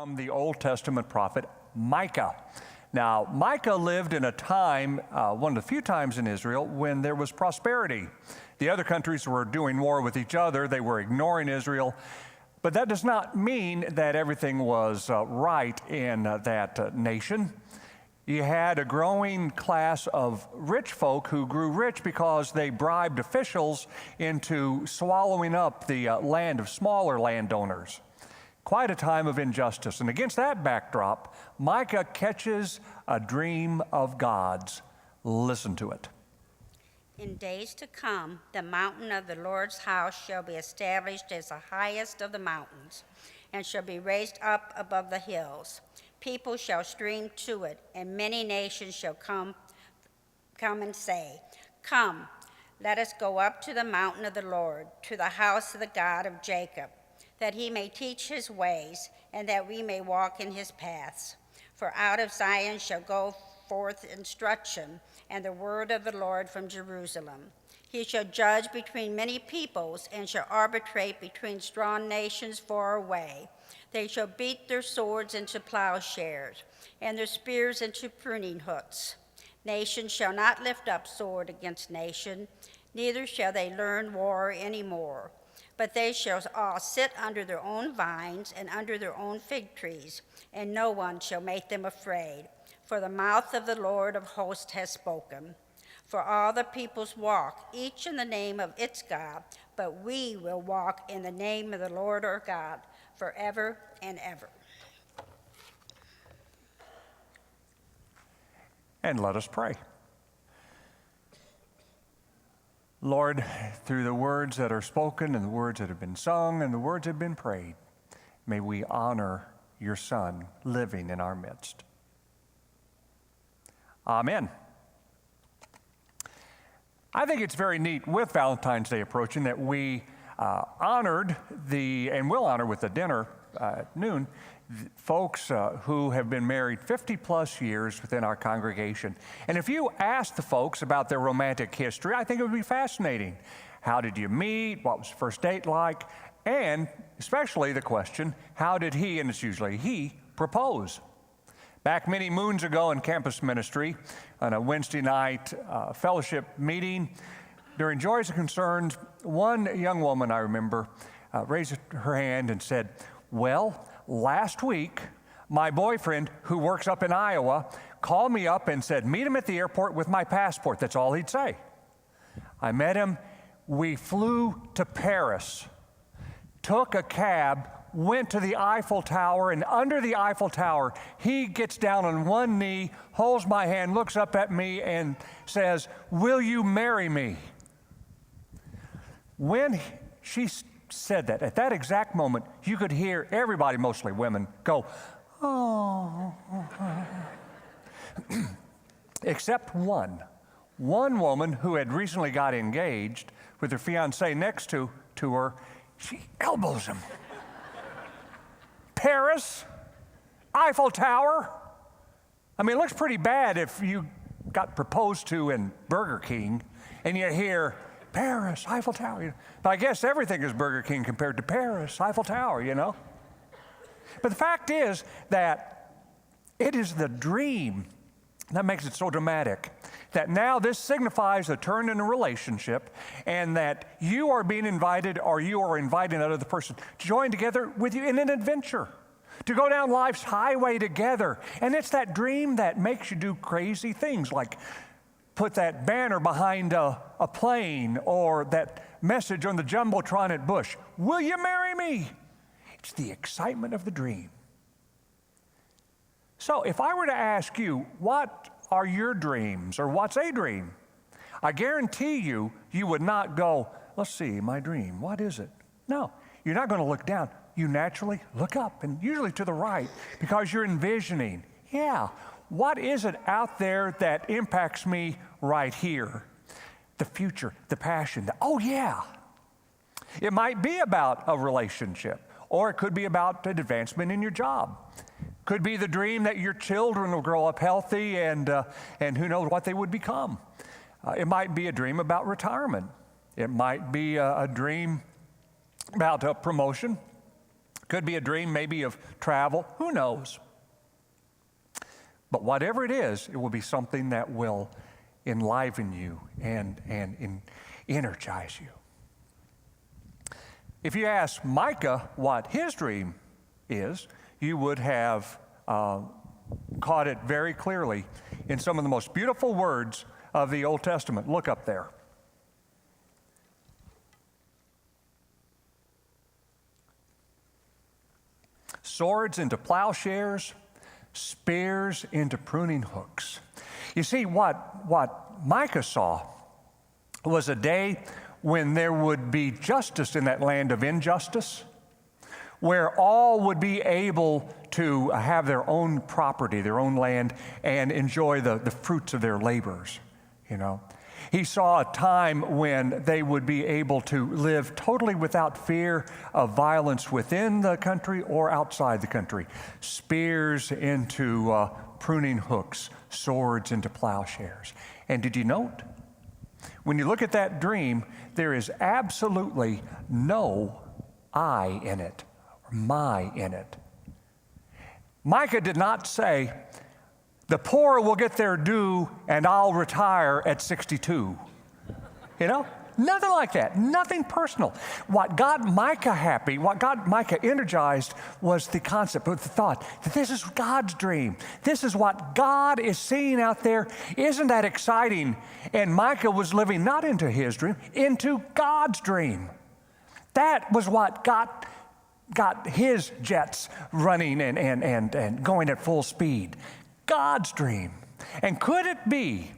from the Old Testament prophet Micah. Now, Micah lived in a time, one of the few times in Israel, when there was prosperity. The other countries were doing war with each other. They were ignoring Israel. But that does not mean that everything was right in that nation. You had a growing class of rich folk who grew rich because they bribed officials into swallowing up the land of smaller landowners. Quite a time of injustice. And against that backdrop, Micah catches a dream of God's. Listen to it. In days to come, the mountain of the Lord's house shall be established as the highest of the mountains, and shall be raised up above the hills. People shall stream to it, and many nations shall come and say, "Come, let us go up to the mountain of the Lord, to the house of the God of Jacob, that he may teach his ways, and that we may walk in his paths. For out of Zion shall go forth instruction, and the word of the Lord from Jerusalem. He shall judge between many peoples, and shall arbitrate between strong nations far away. They shall beat their swords into plowshares, and their spears into pruning hooks. Nation shall not lift up sword against nation, neither shall they learn war any more. But they shall all sit under their own vines and under their own fig trees, and no one shall make them afraid. For the mouth of the Lord of hosts has spoken. For all the peoples walk, each in the name of its God, but we will walk in the name of the Lord our God, forever and ever." And let us pray. Lord, through the words that are spoken and the words that have been sung and the words that have been prayed, may we honor your Son living in our midst. Amen. I think it's very neat with Valentine's Day approaching that we honored and will honor with the dinner at noon folks who have been married 50 plus years within our congregation. And if you ask the folks about their romantic history, I think it would be fascinating. How did you meet? What was the first date like? And especially the question, how did he, and it's usually he, propose? Back many moons ago in campus ministry, on a Wednesday night fellowship meeting, during Joys and Concerns, one young woman I remember raised her hand and said, "Well, last week, my boyfriend, who works up in Iowa, called me up and said, meet him at the airport with my passport." That's all he'd say. I met him. We flew to Paris, took a cab, went to the Eiffel Tower, and under the Eiffel Tower, he gets down on one knee, holds my hand, looks up at me, and says, "Will you marry me?" When she said that, at that exact moment, you could hear everybody, mostly women, go, "Oh." Except one woman who had recently got engaged with her fiancé next to her. She elbows him. Paris, Eiffel Tower. I mean, it looks pretty bad if you got proposed to in Burger King and you hear Paris, Eiffel Tower. But I guess everything is Burger King compared to Paris, Eiffel Tower, you know. But the fact is that it is the dream that makes it so dramatic, that now this signifies a turn in a relationship, and that you are being invited, or you are inviting another person to join together with you in an adventure, to go down life's highway together. And it's that dream that makes you do crazy things, like put that banner behind a plane, or that message on the Jumbotron at Bush, "Will you marry me?" It's the excitement of the dream. So if I were to ask you, what are your dreams, or what's a dream? I guarantee you would not go, "Let's see, my dream, what is it?" No, you're not going to look down. You naturally look up, and usually to the right, because you're envisioning, what is it out there that impacts me right here? The future, the passion, It might be about a relationship, or it could be about an advancement in your job. Could be the dream that your children will grow up healthy and who knows what they would become. It might be a dream about retirement. It might be a dream about a promotion. Could be a dream maybe of travel, who knows? But whatever it is, it will be something that will enliven you and energize you. If you ask Micah what his dream is, you would have caught it very clearly in some of the most beautiful words of the Old Testament. Look up there. Swords into plowshares, spears into pruning hooks. You see, what Micah saw was a day when there would be justice in that land of injustice, where all would be able to have their own property, their own land, and enjoy the fruits of their labors, you know. He saw a time when they would be able to live totally without fear of violence within the country or outside the country. Spears into pruning hooks, swords into plowshares. And did you note, when you look at that dream, there is absolutely no I in it, or my in it. Micah did not say, the poor will get their due and I'll retire at 62. You know, nothing like that, nothing personal. What got Micah happy, what got Micah energized was the concept, the thought that this is God's dream. This is what God is seeing out there. Isn't that exciting? And Micah was living not into his dream, into God's dream. That was what got his jets running and going at full speed. God's dream. And could it be,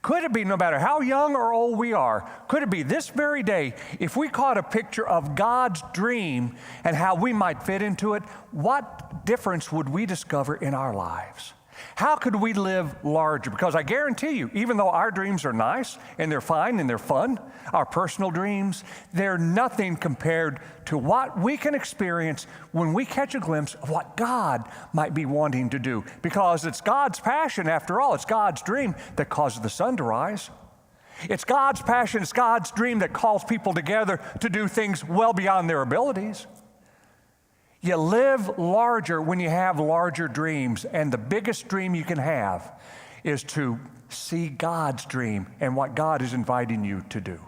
no matter how young or old we are, could it be this very day, if we caught a picture of God's dream and how we might fit into it, what difference would we discover in our lives? How could we live larger? Because I guarantee you, even though our dreams are nice and they're fine and they're fun, our personal dreams, they're nothing compared to what we can experience when we catch a glimpse of what God might be wanting to do. Because it's God's passion, after all. It's God's dream that causes the sun to rise. It's God's passion, it's God's dream that calls people together to do things well beyond their abilities. You live larger when you have larger dreams, and the biggest dream you can have is to see God's dream and what God is inviting you to do.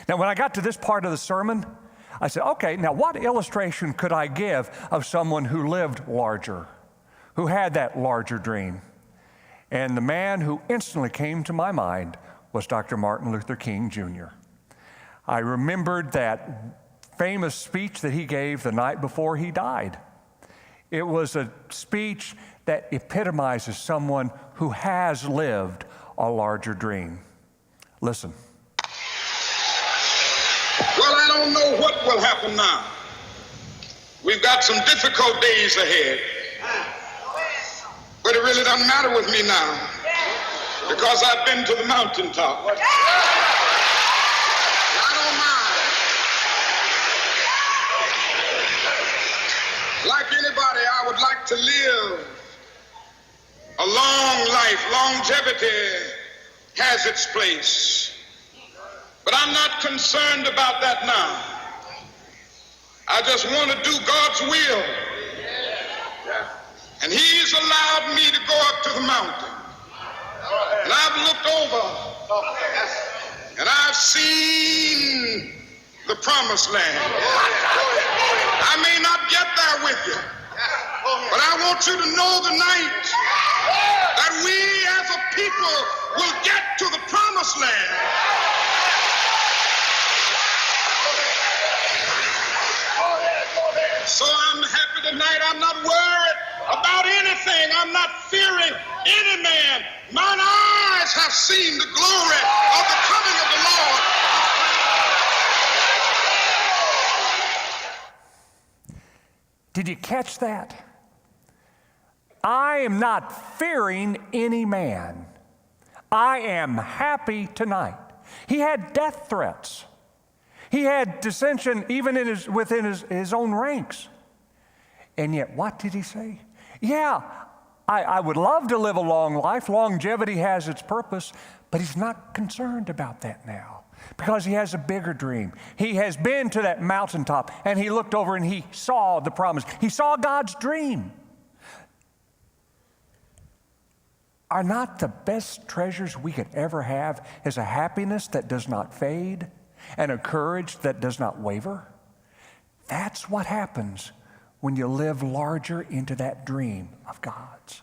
Now, when I got to this part of the sermon, I said, okay, now what illustration could I give of someone who lived larger, who had that larger dream? And the man who instantly came to my mind was Dr. Martin Luther King, Jr. I remembered that famous speech that he gave the night before he died. It was a speech that epitomizes someone who has lived a larger dream. Listen. Well, I don't know what will happen now. We've got some difficult days ahead. But it really doesn't matter with me now, because I've been to the mountaintop. Like anybody, I would like to live a long life. Longevity has its place. But I'm not concerned about that now. I just want to do God's will. And He's allowed me to go up to the mountain. And I've looked over and I've seen the promised land. I may not get there with you, but I want you to know tonight that we as a people will get to the promised land. So I'm happy tonight. I'm not worried about anything. I'm not fearing any man. Mine eyes have seen the glory of the coming of the Lord. Did you catch that? I am not fearing any man. I am happy tonight. He had death threats. He had dissension even within his own ranks. And yet, what did he say? Yeah, I would love to live a long life. Longevity has its purpose, but he's not concerned about that now. because he has a bigger dream. He has been to that mountaintop, and he looked over and he saw the promise. He saw God's dream. Are not the best treasures we could ever have is a happiness that does not fade and a courage that does not waver? That's what happens when you live larger into that dream of God's.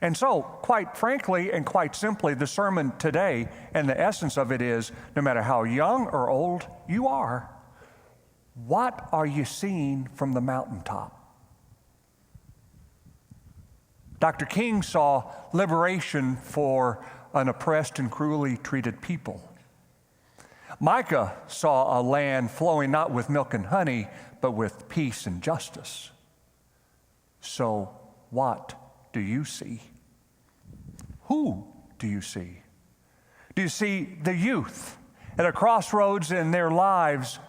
And so, quite frankly and quite simply, the sermon today and the essence of it is, no matter how young or old you are, what are you seeing from the mountaintop? Dr. King saw liberation for an oppressed and cruelly treated people. Micah saw a land flowing not with milk and honey, but with peace and justice. So, what do you see? Who do you see? Do you see the youth at a crossroads in their lives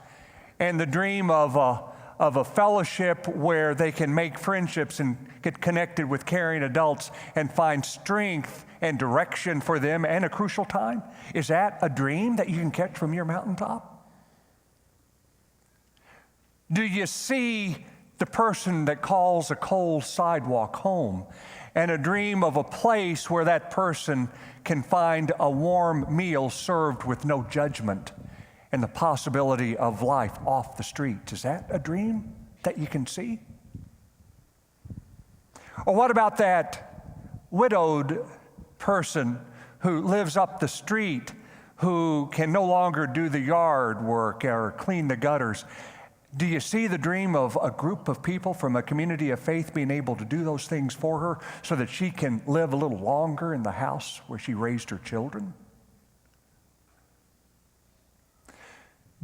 and the dream of a fellowship where they can make friendships and get connected with caring adults and find strength and direction for them and a crucial time? Is that a dream that you can catch from your mountaintop? Do you see the person that calls a cold sidewalk home and a dream of a place where that person can find a warm meal served with no judgment and the possibility of life off the streets? Is that a dream that you can see? Or what about that widowed person who lives up the street who can no longer do the yard work or clean the gutters? Do you see the dream of a group of people from a community of faith being able to do those things for her so that she can live a little longer in the house where she raised her children?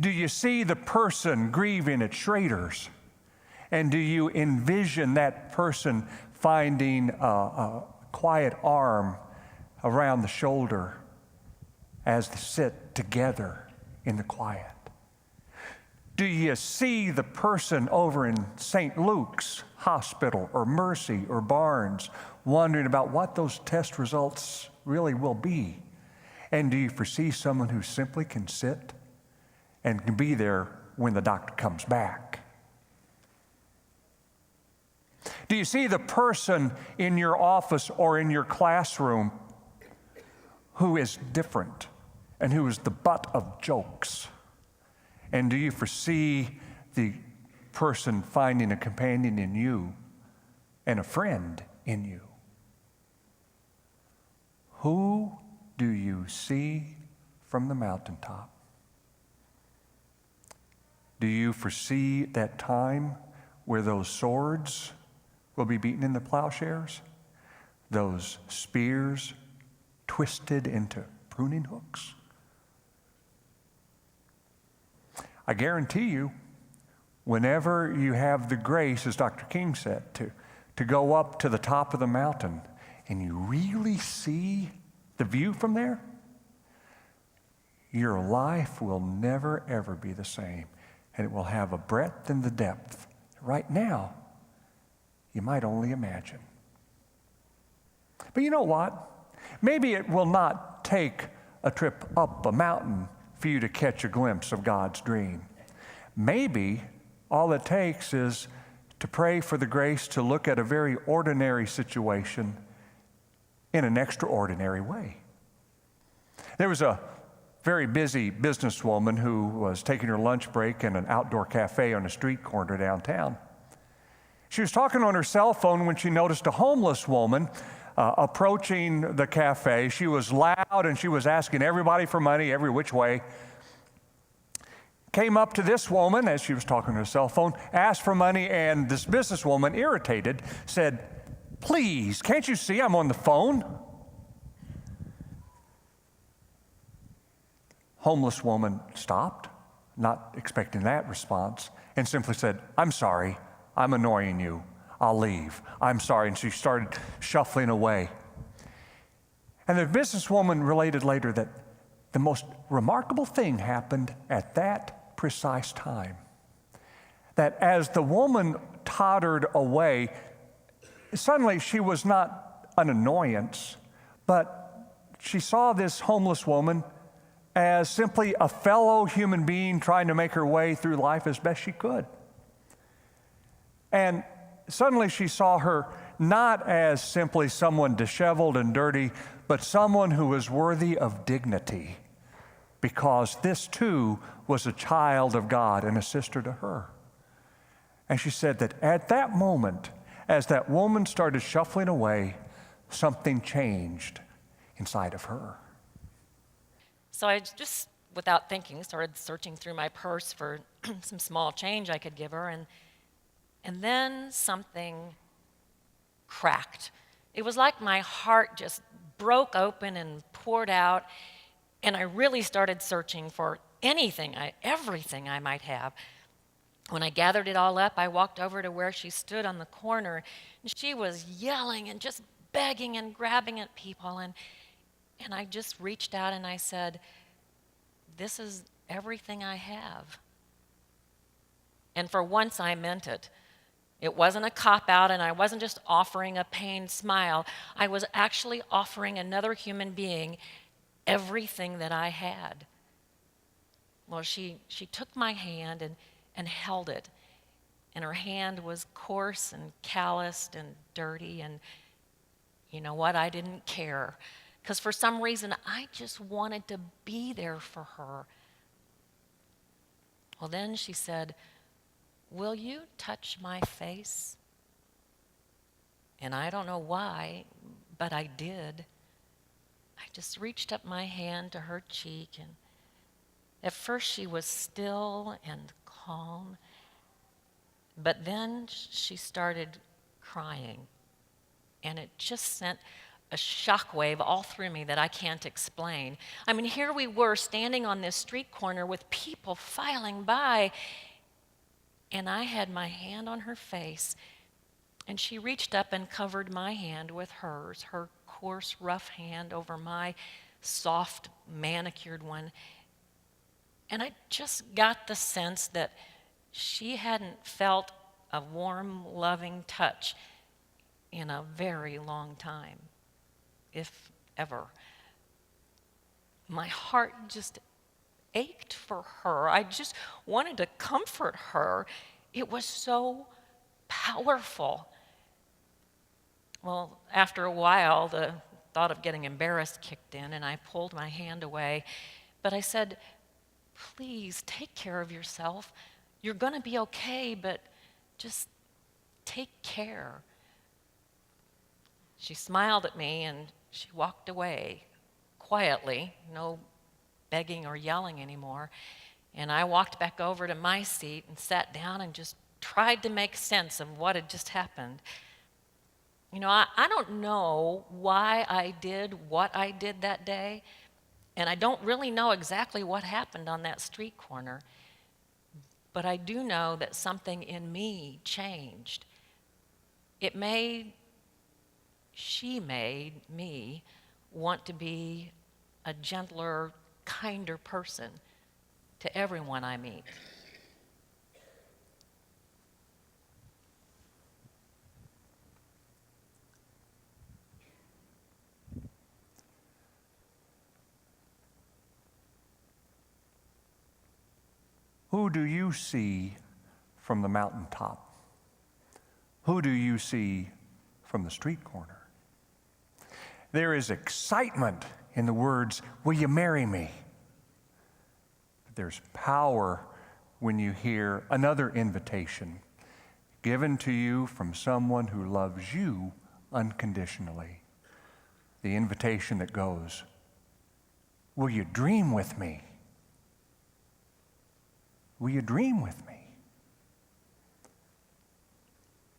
Do you see the person grieving at Schrader's? And do you envision that person finding a quiet arm around the shoulder as they sit together in the quiet? Do you see the person over in St. Luke's Hospital or Mercy or Barnes wondering about what those test results really will be? And do you foresee someone who simply can sit and can be there when the doctor comes back? Do you see the person in your office or in your classroom who is different and who is the butt of jokes? And do you foresee the person finding a companion in you and a friend in you? Who do you see from the mountaintop? Do you foresee that time where those swords will be beaten into plowshares? Those spears twisted into pruning hooks? I guarantee you, whenever you have the grace, as Dr. King said, to go up to the top of the mountain and you really see the view from there, your life will never, ever be the same. And it will have a breadth and the depth. Right now, you might only imagine. But you know what? Maybe it will not take a trip up a mountain for you to catch a glimpse of God's dream. Maybe all it takes is to pray for the grace to look at a very ordinary situation in an extraordinary way. There was a very busy businesswoman who was taking her lunch break in an outdoor cafe on a street corner downtown. She was talking on her cell phone when she noticed a homeless woman approaching the cafe. She was loud and she was asking everybody for money every which way. Came up to this woman as she was talking on her cell phone, asked for money, and this businesswoman, irritated, said, "Please, can't you see I'm on the phone?" Homeless woman stopped, not expecting that response, and simply said, "I'm sorry, I'm annoying you. I'll leave. I'm sorry." And she started shuffling away. And the businesswoman related later that the most remarkable thing happened at that precise time. That as the woman tottered away, suddenly she was not an annoyance, but she saw this homeless woman as simply a fellow human being trying to make her way through life as best she could. And suddenly she saw her not as simply someone disheveled and dirty, but someone who was worthy of dignity, because this too was a child of God and a sister to her. And she said that at that moment, as that woman started shuffling away, something changed inside of her. So I just, without thinking, started searching through my purse for some small change I could give her, and then something cracked. It was like my heart just broke open and poured out, and I really started searching for everything I might have. When I gathered it all up, I walked over to where she stood on the corner, and she was yelling and just begging and grabbing at people, and I just reached out and I said, "This is everything I have." And for once I meant it. It wasn't a cop-out, and I wasn't just offering a pained smile. I was actually offering another human being everything that I had. Well, she took my hand and held it, and her hand was coarse and calloused and dirty, and you know what? I didn't care, because for some reason I just wanted to be there for her. Well, then she said, "Will you touch my face?" And I don't know why, but I did. I just reached up my hand to her cheek, and at first she was still and calm, but then she started crying, and it just sent a shockwave all through me that I can't explain. I mean, here we were standing on this street corner with people filing by, and I had my hand on her face, and she reached up and covered my hand with hers, her coarse, rough hand over my soft, manicured one. And I just got the sense that she hadn't felt a warm, loving touch in a very long time, if ever. My heart just ached for her. I just wanted to comfort her. It was so powerful. Well, after a while, the thought of getting embarrassed kicked in, and I pulled my hand away. But I said, "Please take care of yourself. You're going to be okay, but just take care." She smiled at me, and she walked away quietly, no begging or yelling anymore. And I walked back over to my seat and sat down and just tried to make sense of what had just happened. You know, I don't know why I did what I did that day, and I don't really know exactly what happened on that street corner, but I do know that something in me changed. She made me want to be a gentler, kinder person to everyone I meet. Who do you see from the mountaintop? Who do you see from the street corner? There is excitement in the words, "Will you marry me?" But there's power when you hear another invitation given to you from someone who loves you unconditionally. The invitation that goes, "Will you dream with me? Will you dream with me?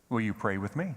Will you pray with me?"